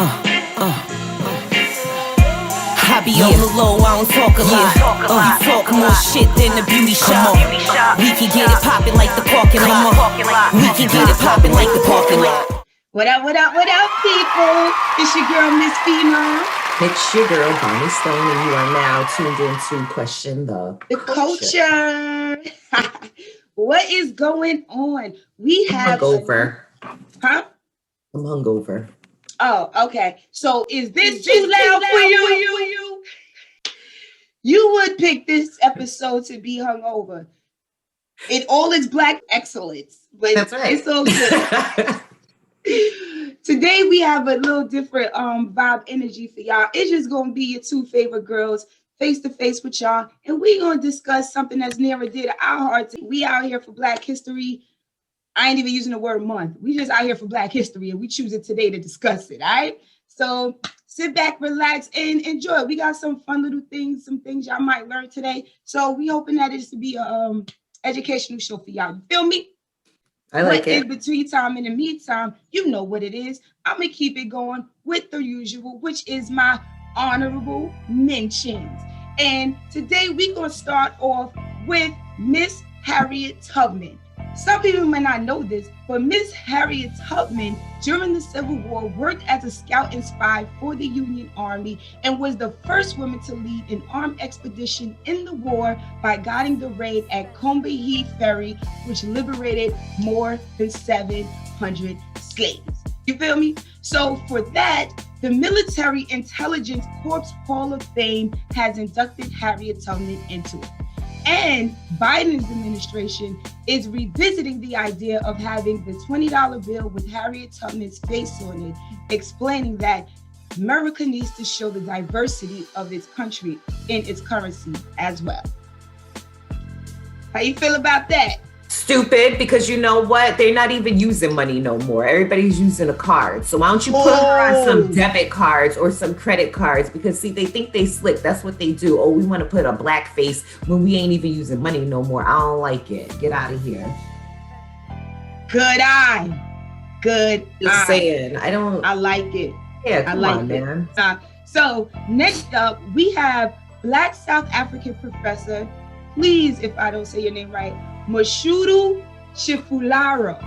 I be on the low, I don't talk a lot. You talk more shit than the beauty shop. We can get it poppin' like the parking lot. We can get it poppin' like the parking lot. What up, people? It's your girl, Miss Female. It's your girl, Bonnie Stone, and you are now tuned into Question the Culture. What is going on? We have hungover. Huh? I'm hungover. Oh, okay. So is this too loud for you? You would pick this episode to be hungover in all its black excellence, but that's right. It's all good. Today we have a little different vibe energy for y'all. It's just gonna be your two favorite girls face to face with y'all, and we're gonna discuss something that's near and dear to our hearts. We out here for Black History. I ain't even using the word month. We just out here for Black History, and we choose it today to discuss it. All right. So sit back, relax, and enjoy. We got some fun little things, some things y'all might learn today. So we hoping that it's to be a educational show for y'all. You feel me? I like it. In between time and in the meantime, you know what it is. I'm going to keep it going with the usual, which is my honorable mentions. And today we're going to start off with Miss Harriet Tubman. Some people may not know this, but Miss Harriet Tubman during the Civil War worked as a scout and spy for the Union Army and was the first woman to lead an armed expedition in the war by guiding the raid at Combahee Ferry, which liberated more than 700 slaves. You feel me? So for that, the Military Intelligence Corps Hall of Fame has inducted Harriet Tubman into it. And Biden's administration is revisiting the idea of having the $20 bill with Harriet Tubman's face on it, explaining that America needs to show the diversity of its country in its currency as well. How you feel about that? Stupid, because you know what? They're not even using money no more. Everybody's using a card. So why don't you put her on some debit cards or some credit cards? Because see, they think they slick. That's what they do. Oh, we want to put a black face when we ain't even using money no more. I don't like it. Get out of here. Good eye. Good Just eye. saying. I like it. Yeah, I like it. Man. So next up, we have Black South African professor, please, if I don't say your name right, Mashudu Shifularo.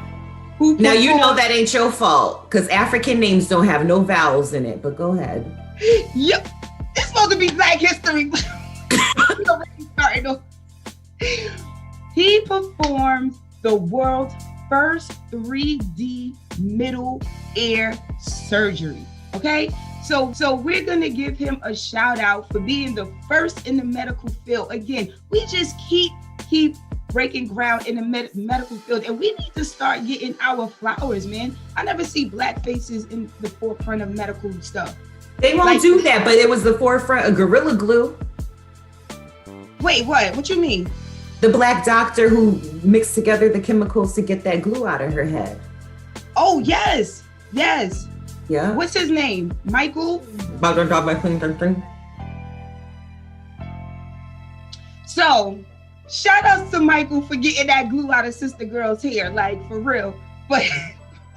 Now you know that ain't your fault, because African names don't have no vowels in it, but go ahead. Yep. It's supposed to be Black History. He performed the world's first 3D middle ear surgery. Okay? So we're going to give him a shout out for being the first in the medical field. Again, we just keep breaking ground in the medical field, and we need to start getting our flowers, man. I never see black faces in the forefront of medical stuff. They won't do that, but it was the forefront of Gorilla Glue. Wait, what? What you mean? The black doctor who mixed together the chemicals to get that glue out of her head. Oh, yes. Yeah. What's his name? Michael? So, shout out to Michael for getting that glue out of Sister Girl's hair, like for real. But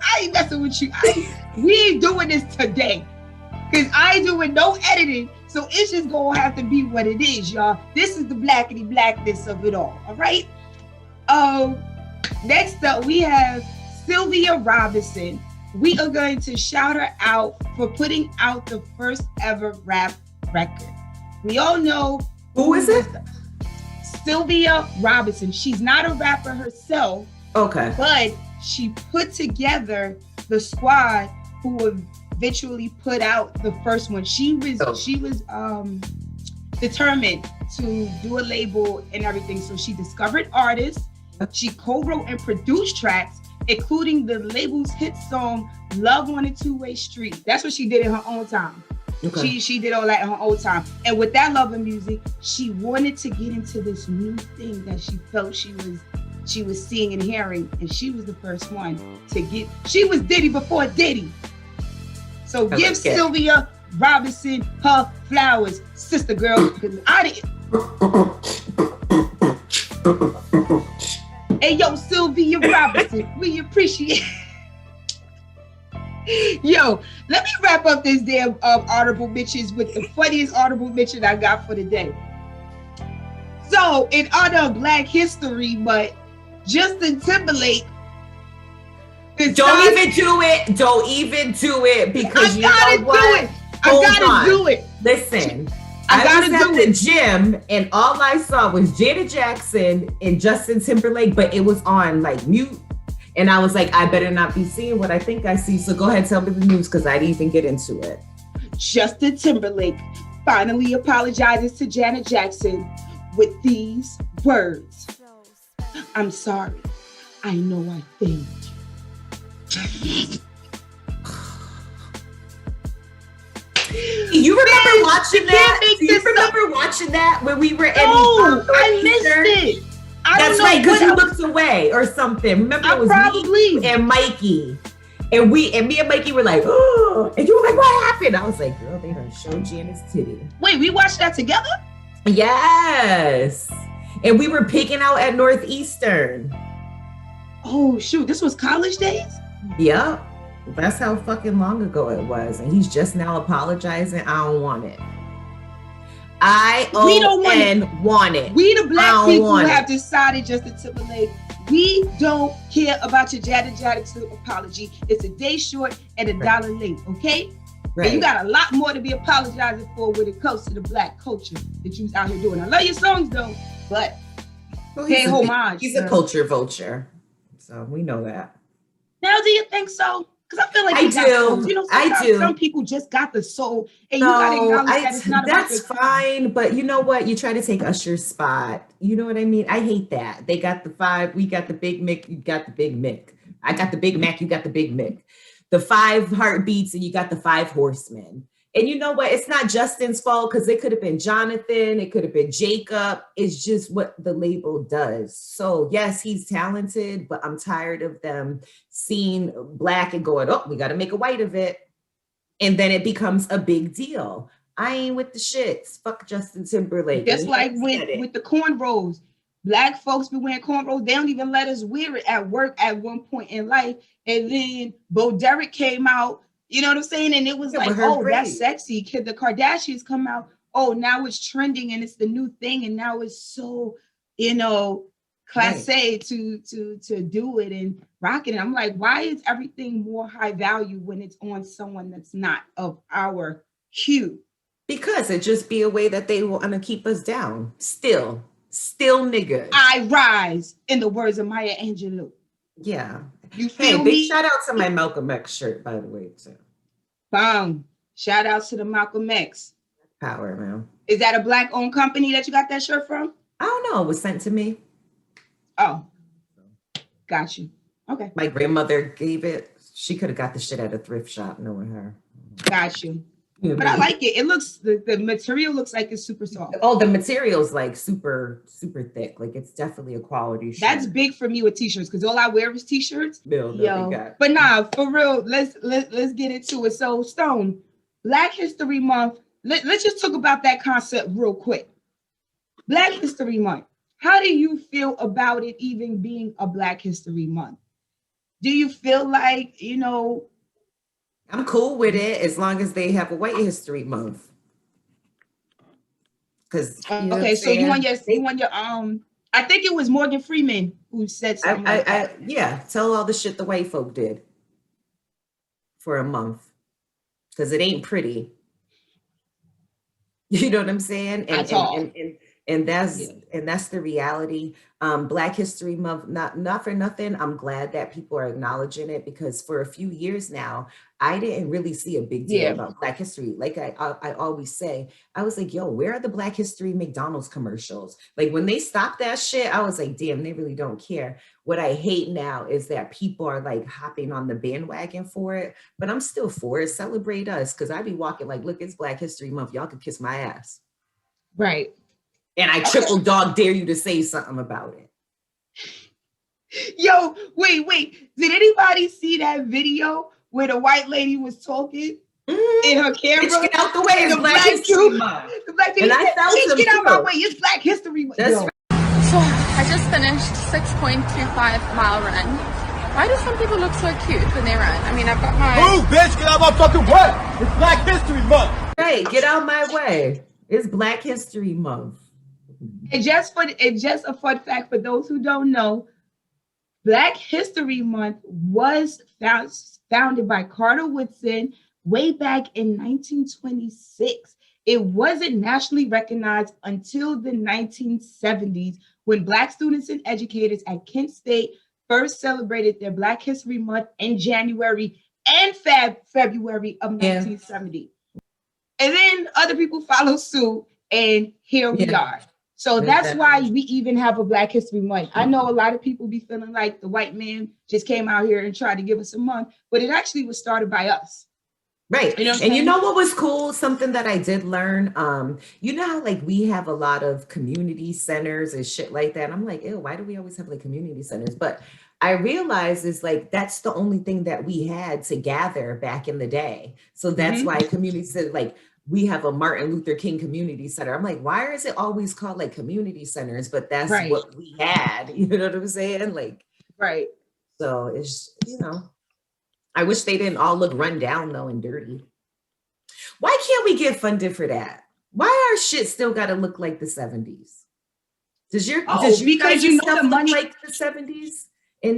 I ain't messing with you. We ain't doing this today. Because I ain't doing no editing. So it's just gonna have to be what it is, y'all. This is the blackity blackness of it all right? Next up, we have Sylvia Robinson. We are going to shout her out for putting out the first ever rap record. We all know who is it? Sylvia Robinson. She's not a rapper herself. Okay. But she put together the squad who eventually put out the first one. She was determined to do a label and everything. So she discovered artists. She co-wrote and produced tracks, including the label's hit song Love on a Two-Way Street. That's what she did in her own time. Okay. She did all that in her own time. And with that love of music, she wanted to get into this new thing that she felt she was seeing and hearing. And she was the first one to get, she was Diddy before Diddy. So give Sylvia Robinson her flowers, sister girl, because I didn't. Hey, yo, Sylvia Robinson, we appreciate it. Yo, let me wrap up this damn honorable mentions with the funniest honorable mention I got for the day. So, in honor of Black History Month, Justin Timberlake. Don't even do it. Don't even do it because I gotta do it. I gotta do it. Listen, I was at the gym and all I saw was Janet Jackson and Justin Timberlake, but it was on like mute. And I was like, I better not be seeing what I think I see. So go ahead, tell me the news because I didn't even get into it. Justin Timberlake finally apologizes to Janet Jackson with these words. I'm sorry. I know I failed you. You remember watching that? Do you remember watching that when we were in? No, I missed it. That's right, because you looked away or something. Remember, it was me and Mikey. And me and Mikey were like, oh, and you were like, what happened? I was like, girl, they done showed Janet's titty. Wait, we watched that together? Yes. And we were picking out at Northeastern. Oh, shoot. This was college days? Yep. That's how fucking long ago it was. And he's just now apologizing. I don't want it. We don't want it. We, the Black people, have decided, Justin Timberlake, we don't care about your Janet Jackson apology. It's a day short and $1 late, okay? Right. And you got a lot more to be apologizing for when it comes to the Black culture that you's out here doing. I love your songs though, but pay homage. He's a culture vulture, so we know that. Now, do you think so? Because I feel like I do. You know, I do. Some people just got the soul, and you got to acknowledge that it's not about that's fine, but you know what? You try to take Usher's spot. You know what I mean? I hate that. They got the 5. We got the Big Mick. You got the Big Mick. I got the Big Mac. You got the Big Mick. The 5 heartbeats, and you got the 5 horsemen. And you know what? It's not Justin's fault because it could have been Jonathan. It could have been Jacob. It's just what the label does. So yes, he's talented, but I'm tired of them seeing Black and going, oh, we got to make a white of it. And then it becomes a big deal. I ain't with the shits. Fuck Justin Timberlake. Just like with the cornrows. Black folks be wearing cornrows. They don't even let us wear it at work at one point in life. And then Bo Derek came out. You know what I'm saying? And it was like, oh, that's sexy. Could the Kardashians come out? Oh, now it's trending and it's the new thing. And now it's so, you know, classé to do it and rock it. And I'm like, why is everything more high value when it's on someone that's not of our hue? Because it just be a way that they want to keep us down. Still niggas. I rise, in the words of Maya Angelou. Yeah. You feel me? Big shout out to my Malcolm X shirt, by the way, too. Boom. Shout out to the Malcolm X. Power, man. Is that a Black-owned company that you got that shirt from? I don't know. It was sent to me. Oh. Got you. Okay. My grandmother gave it. She could have got the shit at a thrift shop, knowing her. Got you. But I like it. It looks, the material looks like it's super soft. Oh, the material's like super, super thick. Like it's definitely a quality shirt. That's big for me with t-shirts because all I wear is t-shirts. Yo. But nah, for real, let's get into it. So Stone, Black History Month. Let's just talk about that concept real quick. Black History Month. How do you feel about it even being a Black History Month? Do you feel like, you know, I'm cool with it as long as they have a White History Month. Because okay, so you want your I think it was Morgan Freeman who said something like that. Yeah, tell all the shit the white folk did for a month. Because it ain't pretty. You know what I'm saying? And that's the reality. Black History Month, not for nothing. I'm glad that people are acknowledging it because for a few years now, I didn't really see a big deal about Black history. Like I always say, I was like, yo, where are the Black History McDonald's commercials? Like when they stopped that shit, I was like, damn, they really don't care. What I hate now is that people are like hopping on the bandwagon for it, but I'm still for it. Celebrate us. Cause I be walking like, look, it's Black History Month. Y'all can kiss my ass. Right. And I triple dog dare you to say something about it. Yo, wait. Did anybody see that video where the white lady was talking in her camera? Bitch, get out the way. It's Black History Month. The Black lady said, bitch, get out my way. It's Black History Month. So I just finished 6.25 mile run. Why do some people look so cute when they run? I mean, I've got my... Move, bitch! Get out of my fucking way! It's Black History Month! Hey, get out my way. It's Black History Month. And just a fun fact for those who don't know, Black History Month was founded by Carter Woodson way back in 1926. It wasn't nationally recognized until the 1970s when Black students and educators at Kent State first celebrated their Black History Month in January and February of 1970. And then other people follow suit, and here we are. So that's why we even have a Black History Month. I know a lot of people be feeling like the white man just came out here and tried to give us a month, but it actually was started by us. Right. You know and you know what was cool? Something that I did learn. You know how like we have a lot of community centers and shit like that. I'm like, ew, why do we always have like community centers? But I realized is like that's the only thing that we had to gather back in the day. So that's why community said like we have a Martin Luther King Community Center. I'm like, why is it always called like community centers? But that's what we had. You know what I'm saying? Like, right. So it's, you know. I wish they didn't all look run down though and dirty. Why can't we get funded for that? Why our shit still got to look like the 70s? Does you because you know the money like the 70s?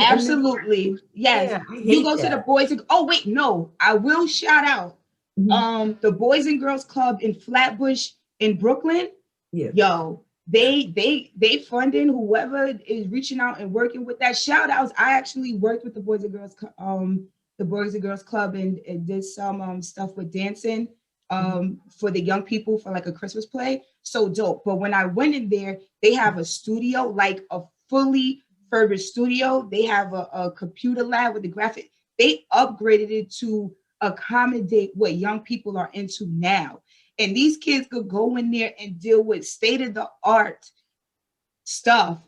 Absolutely. Yes. Yeah, you go to the Boys and I will shout out the Boys and Girls Club in Flatbush in Brooklyn. Yeah. Yo, they funding whoever is reaching out and working with that. Shout outs. I actually worked with the Boys and Girls Club and did some stuff with dancing for the young people for like a Christmas play. So dope. But when I went in there, they have a studio, like a fully furnished studio. They have a computer lab with the graphic. They upgraded it to accommodate what young people are into now. And these kids could go in there and deal with state-of-the-art stuff.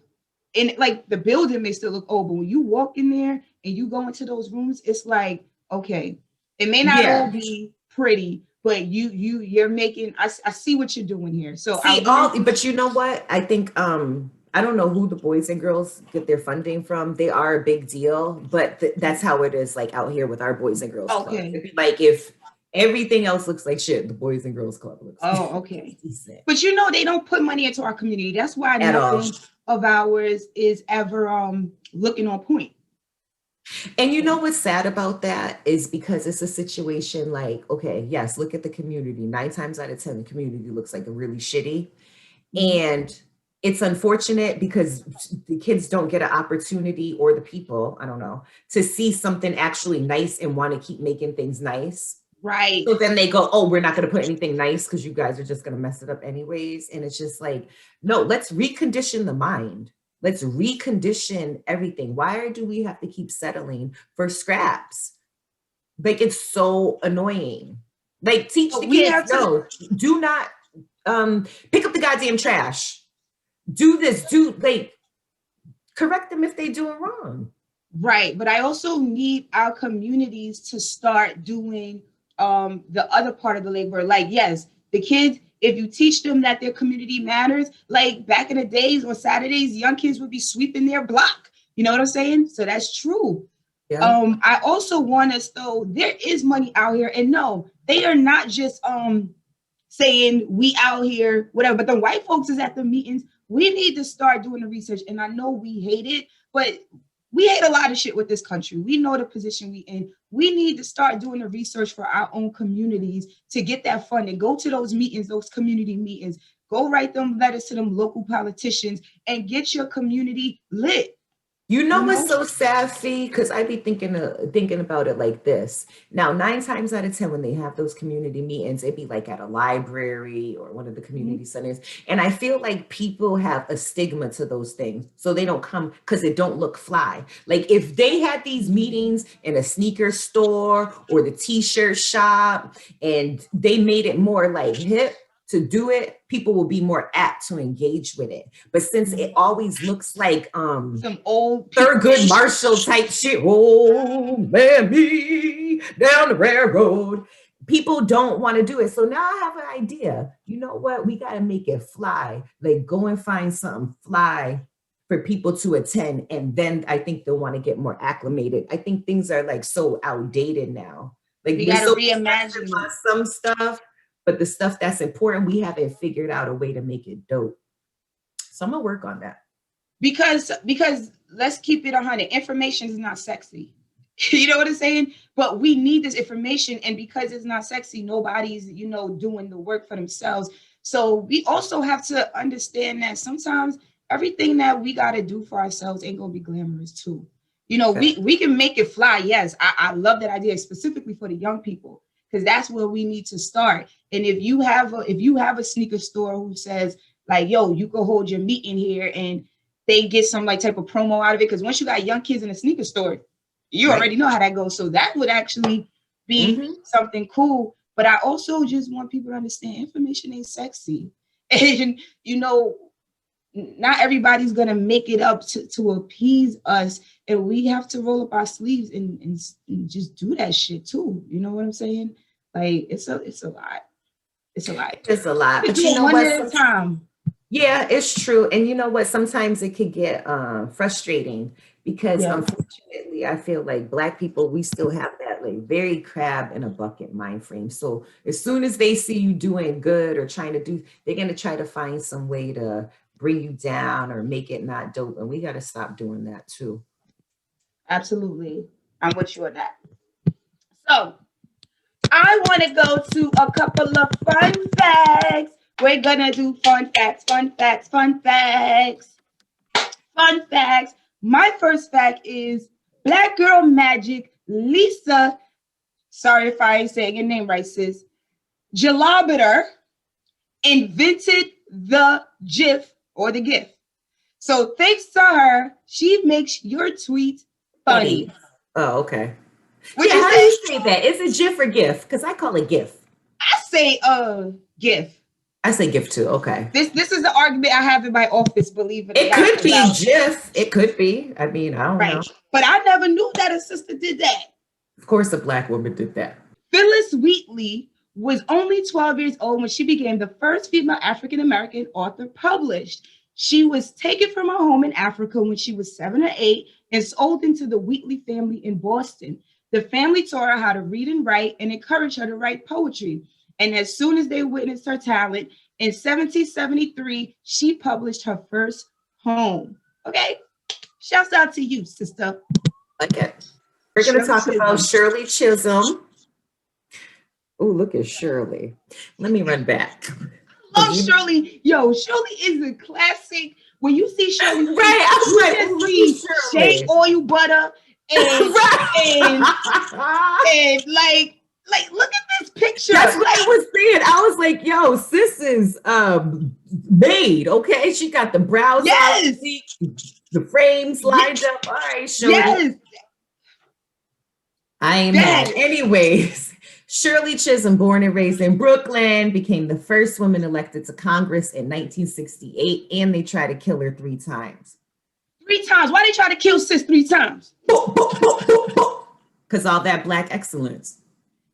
And like the building may still look old, but when you walk in there and you go into those rooms, it's like, okay, it may not all be pretty, but you're making, I see what you're doing here. So but you know what? I think I don't know who the Boys and Girls get their funding from. They are a big deal, but that's how it is like out here with our Boys and Girls Club. It'd be like if everything else looks like shit, the Boys and Girls Club looks decent. But you know, they don't put money into our community. That's why nothing of ours is ever looking on point. And you know what's sad about that is because it's a situation like, okay, yes, look at the community. 9 times out of 10, the community looks like a really shitty. And it's unfortunate because the kids don't get an opportunity, or the people, I don't know, to see something actually nice and want to keep making things nice. Right. So then they go, oh, we're not going to put anything nice because you guys are just going to mess it up anyways. And it's just like, no, let's recondition the mind. Let's recondition everything. Why do we have to keep settling for scraps? Like, it's so annoying. Like, teach the kids, no, do not pick up the goddamn trash. Do this, correct them if they doing wrong. Right, but I also need our communities to start doing the other part of the labor. Like, yes, the kids, if you teach them that their community matters, like back in the days on Saturdays, young kids would be sweeping their block. You know what I'm saying? So that's true. Yeah. I also want us, though, there is money out here, and no, they are not just saying we out here, whatever, but the white folks is at the meetings. We need to start doing the research. And I know we hate it, but we hate a lot of shit with this country. We know the position we in. We need to start doing the research for our own communities to get that funding. Go to those meetings, those community meetings. Go write them letters to them local politicians and get your community lit. You know what's so sassy? Because I be thinking about it like this. Now, 9 times out of 10, when they have those community meetings, it'd be like at a library or one of the community centers. And I feel like people have a stigma to those things. So they don't come because it don't look fly. Like if they had these meetings in a sneaker store or the t-shirt shop and they made it more like hip to do it, people will be more apt to engage with it. But since it always looks like some old Thurgood Marshall type shit, oh man, me down the railroad, people don't want to do it. So now I have an idea. You know what? We got to make it fly. Like go and find something fly for people to attend, and then I think they'll want to get more acclimated. I think things are like so outdated now. Like We we're got to so reimagine on it. some stuff, but the stuff that's important, we haven't figured out a way to make it dope. So I'm gonna work on that. Because let's keep it 100. Information is not sexy. You know what I'm saying? But we need this information, and because it's not sexy, nobody's doing the work for themselves. So we also have to understand that sometimes everything that we got to do for ourselves ain't gonna be glamorous too. We can make it fly. Yes, I love that idea specifically for the young people, because that's where we need to start. And if you have a sneaker store who says like, yo, you can hold your meet in here, and they get some like type of promo out of it, because once you got young kids in a sneaker store, you already know how that goes. So that would actually be something cool. But I also just want people to understand information ain't sexy. And, not everybody's going to make it up to appease us. And we have to roll up our sleeves and just do that shit too. You know what I'm saying? Like, it's a lot. It's a lot. It's a lot. But you know what? One at a time. Yeah, it's true. And you know what? Sometimes it could get frustrating because unfortunately, I feel like Black people, we still have that like very crab in a bucket mind frame. So as soon as they see you doing good or trying to do, they're going to try to find some way to bring you down or make it not dope. And we got to stop doing that too. Absolutely. I'm with you on that. So I want to go to a couple of fun facts. We're going to do fun facts. My first fact is Black Girl Magic Lisa, sorry if I ain't saying your name right, sis, Jalabiter invented the GIF or the GIF. So thanks to her, she makes your tweet funny. Oh, okay. How do you say that? Is it GIF or GIF? Because I call it GIF. I say GIF. I say GIF too. Okay. This is the argument I have in my office, believe it or not. It could be GIF. It could be. I mean, I don't know. But I never knew that a sister did that. Of course, a Black woman did that. Phyllis Wheatley was only 12 years old when she became the first female African-American author published. She was taken from her home in Africa when she was 7 or 8 and sold into the Wheatley family in Boston. The family taught her how to read and write and encouraged her to write poetry. And as soon as they witnessed her talent, in 1773, she published her first poem. Okay? Shouts out to you, sister. Like it. We're going to talk about Shirley Chisholm. Oh, look at Shirley. Let me run back. I love Shirley. Yo, Shirley is a classic. When you see Shirley, right? I was like, shea oil butter and look at this picture. That's what I was saying. I was like, yo, sis is made, okay? She got the brows out, the frames lined up. All right, Shirley. Yes. I ain't mad. Anyways, Shirley Chisholm, born and raised in Brooklyn, became the first woman elected to Congress in 1968, and they tried to kill her 3 times. 3 times? Why they try to kill sis 3 times? Because all that Black excellence.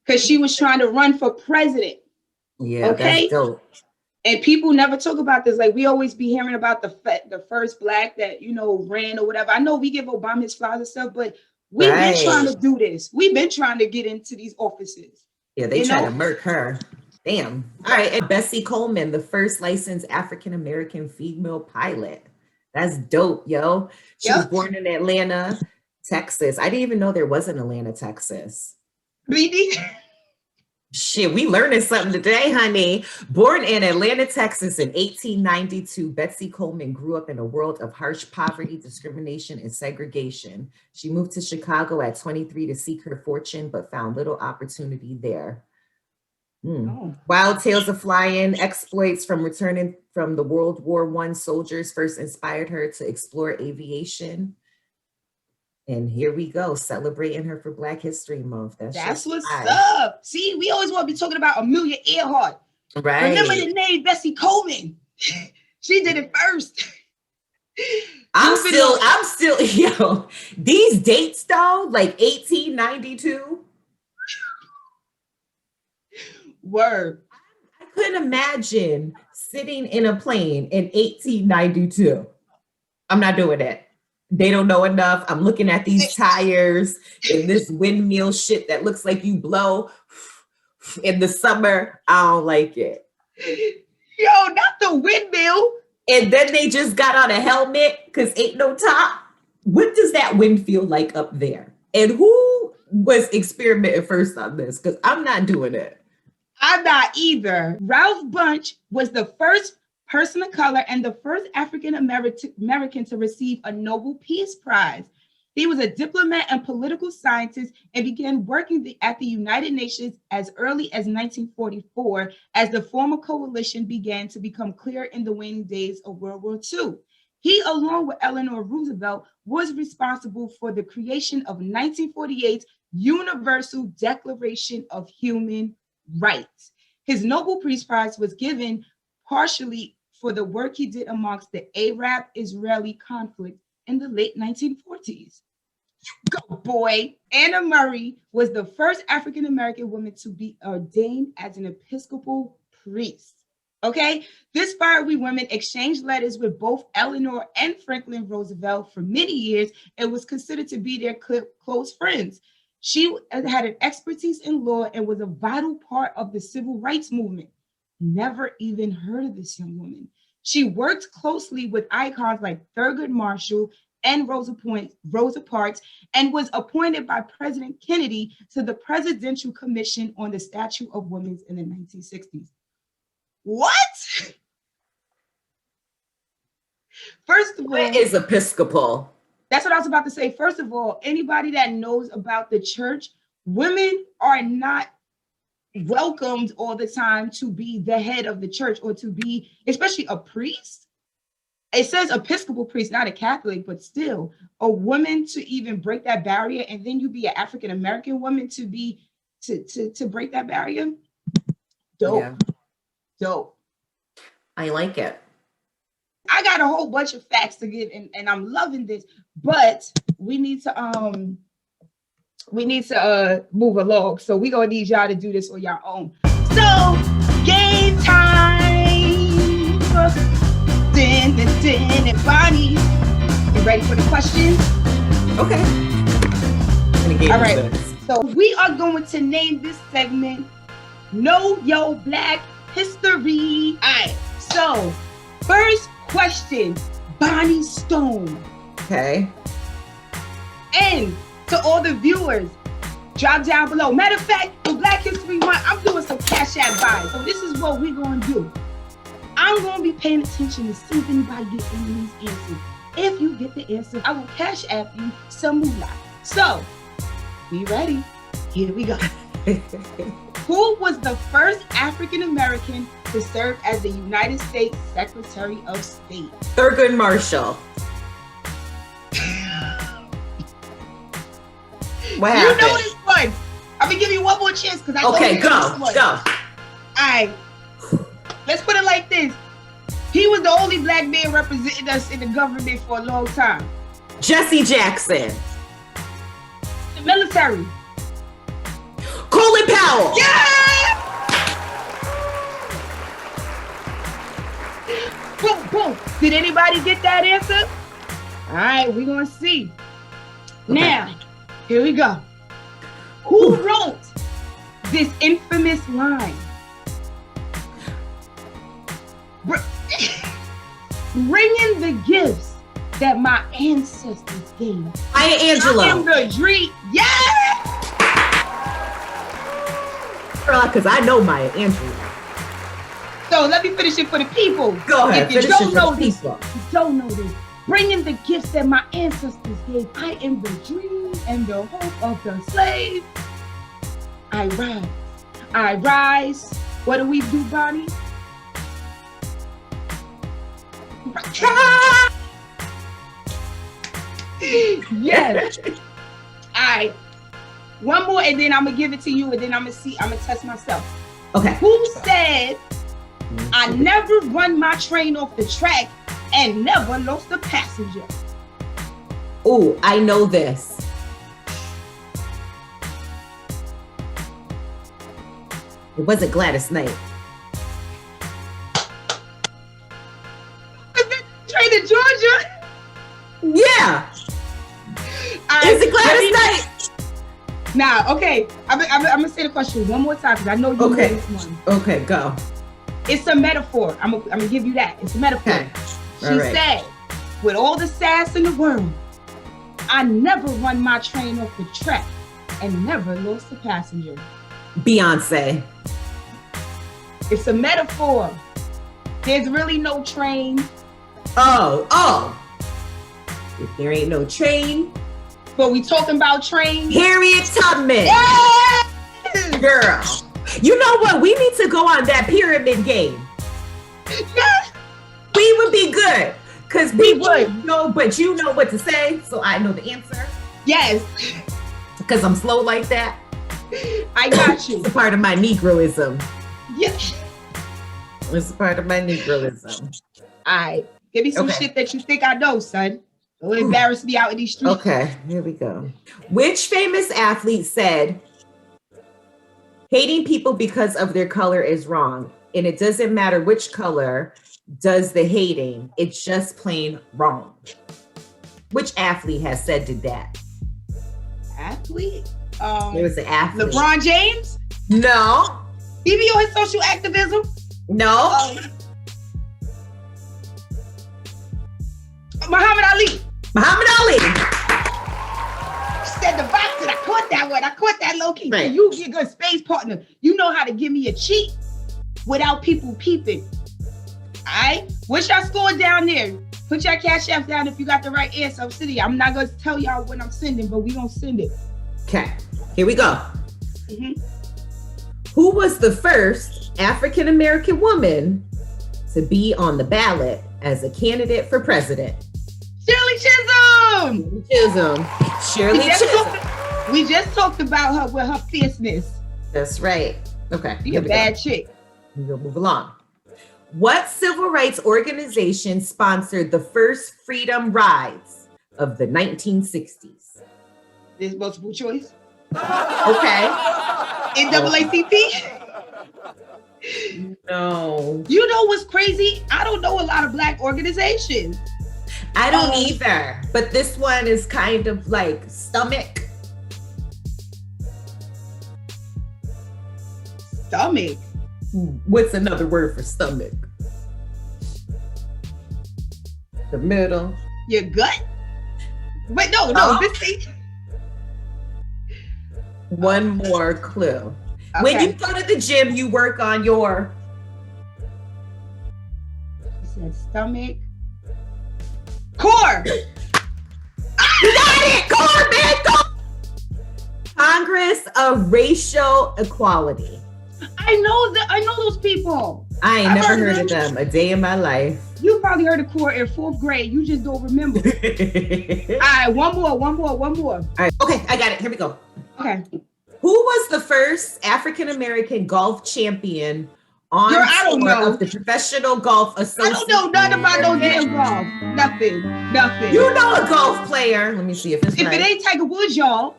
Because she was trying to run for president. Yeah, okay? That's dope. And people never talk about this. Like, we always be hearing about the first Black that, ran or whatever. I know we give Obama his flowers and stuff, but we've been trying to do this. We've been trying to get into these offices. Yeah, they try to murk her. Damn. All right, and Bessie Coleman, the first licensed African-American female pilot. That's dope, yo. She was born in Atlanta, Texas. I didn't even know there was an Atlanta, Texas. Really? Shit, we learning something today, honey. Born in Atlanta, Texas in 1892, Betsy Coleman grew up in a world of harsh poverty, discrimination, and segregation. She moved to Chicago at 23 to seek her fortune, but found little opportunity there. Wild Tales of Flying, exploits from returning from the World War I soldiers first inspired her to explore aviation. And here we go, celebrating her for Black History Month. That's what's up. See, we always want to be talking about Amelia Earhart. Right. Remember the name Bessie Coleman. She did it first. I'm still, yo, these dates though, like 1892. Word. I couldn't imagine sitting in a plane in 1892. I'm not doing it. They don't know enough. I'm looking at these tires and this windmill shit that looks like you blow in the summer. I don't like it. Yo, not the windmill. And then they just got on a helmet because ain't no top. What does that wind feel like up there? And who was experimenting first on this? Because I'm not doing it. I'm not either. Ralph Bunche was the first person of color and the first African American to receive a Nobel Peace Prize. He was a diplomat and political scientist and began working at the United Nations as early as 1944 as the former coalition began to become clear in the waning days of World War II. He, along with Eleanor Roosevelt, was responsible for the creation of 1948's Universal Declaration of Human Rights. His Nobel Peace Prize was given partially for the work he did amongst the Arab-Israeli conflict in the late 1940s. Go, boy. Anna Murray was the first African-American woman to be ordained as an Episcopal priest. Okay, this fiery woman exchanged letters with both Eleanor and Franklin Roosevelt for many years and was considered to be their close friends. She had an expertise in law and was a vital part of the civil rights movement. Never even heard of this young woman. She worked closely with icons like Thurgood Marshall and Rosa Parks, and was appointed by President Kennedy to the Presidential Commission on the Statute of Women in the 1960s. What? First of all, What is Episcopal? that's what I was about to say. First of all, anybody that knows about the church, women are not welcomed all the time to be the head of the church or to be, especially a priest. It says Episcopal priest, not a Catholic, but still a woman to even break that barrier, and then you be an African American woman to be to break that barrier. Dope. Yeah. Dope. I like it. I got a whole bunch of facts to give, and I'm loving this, but we need to move along. So we gonna need y'all to do this on your own. So game time. Din, and Bonnie. You ready for the questions? Okay. All right. So we are going to name this segment Know Your Black History. All right. So first question, Bonnie Stone. Okay. And to all the viewers, drop down below. Matter of fact, for Black History Month, I'm doing some Cash App buys. So this is what we're going to do. I'm going to be paying attention to see if anybody gets any of these answers. If you get the answer, I will Cash App you some moolah. So, be ready. Here we go. Who was the first African American to serve as the United States Secretary of State? Thurgood Marshall. What happened? You know this one. I'm gonna give you one more chance because I Okay, go. All right. Let's put it like this. He was the only black man representing us in the government for a long time. Jesse Jackson. The military. Colin Powell. Yeah! Boom, boom. Did anybody get that answer? All right, we're gonna see. Okay. Now, here we go. Who wrote this infamous line? Bringing the gifts that my ancestors gave. Maya Angelou. I am the dream. Yeah! Because I know Maya Angelou. So let me finish it for the people. Go ahead. If you Finish don't it know for the this, people. if you don't know this, bringing the gifts that my ancestors gave. I am the dream and the hope of the slave. I rise. I rise. What do we do, Bonnie? Yes. All right. One more, and then I'm gonna give it to you, and then I'm gonna test myself. Okay. Who said I never run my train off the track and never lost a passenger? Oh, I know this. It wasn't Gladys Knight. Was that train to Georgia? Nah, okay. I'm gonna say the question one more time because I know you know Okay. this one. Okay, go. It's a metaphor. I'm gonna give you that. It's a metaphor. Okay. She All right. said, with all the sass in the world, I never run my train off the track and never lost a passenger. Beyonce. It's a metaphor. There's really no train, Oh. If there ain't no train, but we talking about trains. Harriet Tubman. Yes! Girl. You know what? We need to go on that pyramid game. Yes! We would be good. Because We people would. know, but you know what to say, so I know the answer. Yes, Because I'm slow like that. I got you. It's a part of my Negroism. Yes. It's a part of my Negroism. All right. Give me some Okay. shit that you think I know, son. Don't embarrass me out in these streets. Okay, here we go. Which famous athlete said, hating people because of their color is wrong, and it doesn't matter which color does the hating, it's just plain wrong? Which athlete has said that? Athlete? There was an athlete. LeBron James? No, He be on his social activism? no. Muhammad Ali. Muhammad Ali. Said the boxing. I caught that one. I caught that low key. Right. So you be a good space partner. You know how to give me a cheat without people peeping. All right? What's your score down there? Put your cash app down if you got the right answer. I'm sitting. I'm not gonna tell y'all when I'm sending, but we gonna send it. Okay, here we go. Mhm. Who was the first African American woman to be on the ballot as a candidate for president? Shirley Chisholm. Chisholm. Shirley Chisholm. We just talked about her with her fierceness. That's right. Okay. She here a we bad go. chick. We'll move along. What civil rights organization sponsored the first freedom rides of the 1960s? There's multiple choice. Okay. NAACP. No. You know what's crazy? I don't know a lot of black organizations. I don't either. But this one is kind of like stomach. Stomach. What's another word for stomach? The middle. Your gut? Wait, no, Oh. this thing. One more clue. When Okay. you go to the gym, you work on your You said stomach. Core. You got it! Corbin! Congress of Racial Equality. I know those people. I ain't I've never heard heard of them a day in my life. You probably heard of core in 4th grade. You just don't remember. All right, one more. All right, okay, I got it. Here we go. Okay. Who was the first African American golf champion on Girl, I don't tour know. of the Professional Golf I Association? don't know nothing about no damn golf. Nothing. You know a golf player. Let me see if it's If right. it ain't Tiger Woods, y'all.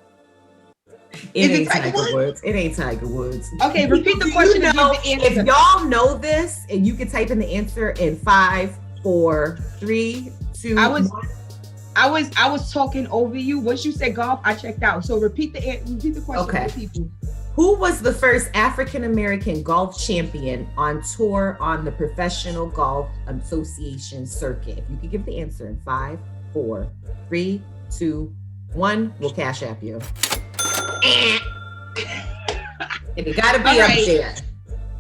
It is it ain't Tiger Tiger Woods? Woods. It ain't Tiger Woods. Okay, repeat the Do question you and know, give the answer. if y'all know this, and you can type in the answer in 5, 4, 3, 2, I was- 1. I was talking over you. Once you said golf, I checked out. So repeat the question Okay. for the people. Who was the first African American golf champion on tour on the Professional Golf Association circuit? If you could give the answer in 5, 4, 3, 2, 1, we'll cash app you. And it gotta be All up right. there.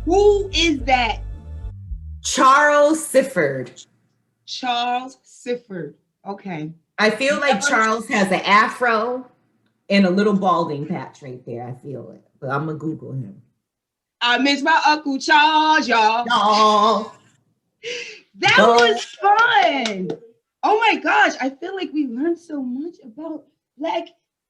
Who is that? Charles Sifford. Charles Sifford. Okay. I feel like Charles has an afro and a little balding patch right there. I feel it, but I'm gonna Google him. I miss my Uncle Charles, y'all. Oh, That Oh. was fun. Oh my gosh. I feel like we learned so much about Black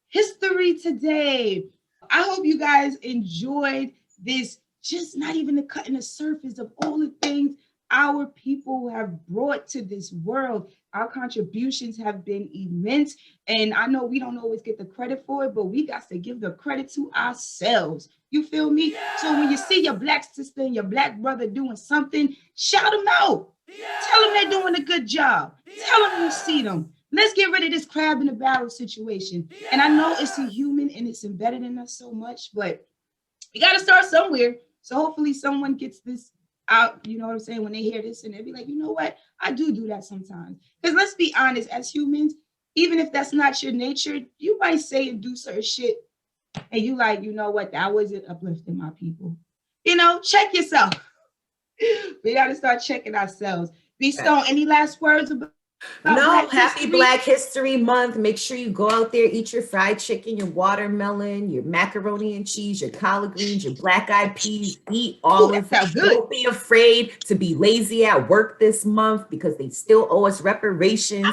history today. I hope you guys enjoyed this, just not even the cutting the surface of all the things our people have brought to this world. Our contributions have been immense. And I know we don't always get the credit for it, but we got to give the credit to ourselves. You feel me? So when you see your Black sister and your Black brother doing something, shout them out. Tell them they're doing a good job. Tell them you see them. Let's get rid of this crab in the barrel situation. And I know it's a human and it's embedded in us so much, but you got to start somewhere. So hopefully someone gets this out, you know what I'm saying, when they hear this and they'll be like, you know what, I do that sometimes. Because let's be honest, as humans, even if that's not your nature, you might say and do certain shit and you like, you know what, that wasn't uplifting my people. You know, check yourself. We got to start checking ourselves. B Stone, any last words about No, Black happy History? Black History Month. Make sure you go out there, eat your fried chicken, your watermelon, your macaroni and cheese, your collard greens, your black-eyed peas. Eat all Ooh, of that it. sounds good. Don't be afraid to be lazy at work this month because they still owe us reparations.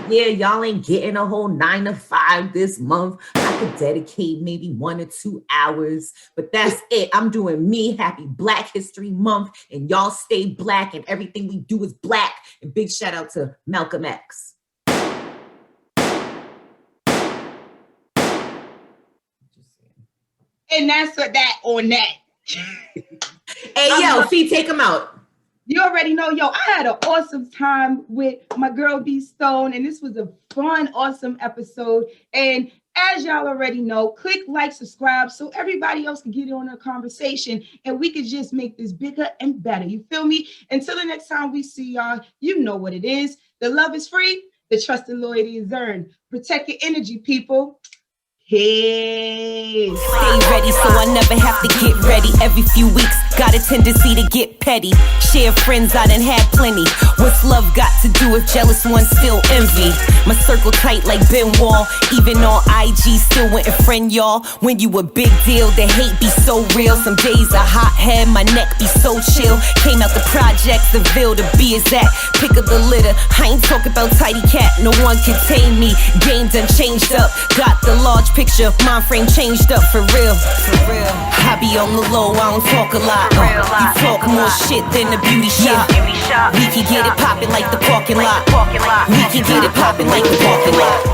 Yeah, y'all ain't getting a whole 9 to 5 this month. I could dedicate maybe 1 or 2 hours, but that's it. I'm doing me. Happy Black History Month, and y'all stay black, and everything we do is black. And big shout out to Malcolm X. And that's what that on that. Hey, yo, Fee, take him out. You already know, yo, I had an awesome time with my girl B Stone, and this was a fun, awesome episode. And as y'all already know, click like, subscribe, so everybody else can get in on the conversation, and we could just make this bigger and better. You feel me? Until the next time we see y'all, you know what it is. The love is free. The trust and loyalty is earned. Protect your energy, people. Peace. Stay ready so I never have to get ready. Every few weeks, got a tendency to get petty. Share friends, I done had plenty. What's love got to do if jealous ones still envy? My circle tight like Ben Wall. Even on IG, still wouldn't friend y'all. When you a big deal, the hate be so real. Some days a hot head, my neck be so chill. Came out the projects, the Ville to be exact. Pick up the litter, I ain't talking about tidy cat. No one can tame me, game done changed up. Got the large picture, mind frame changed up for real. I be on the low, I don't talk a lot. You talk more shit than the beauty shop. We can get it poppin' like the parking lot. We can get it poppin' like the parking lot.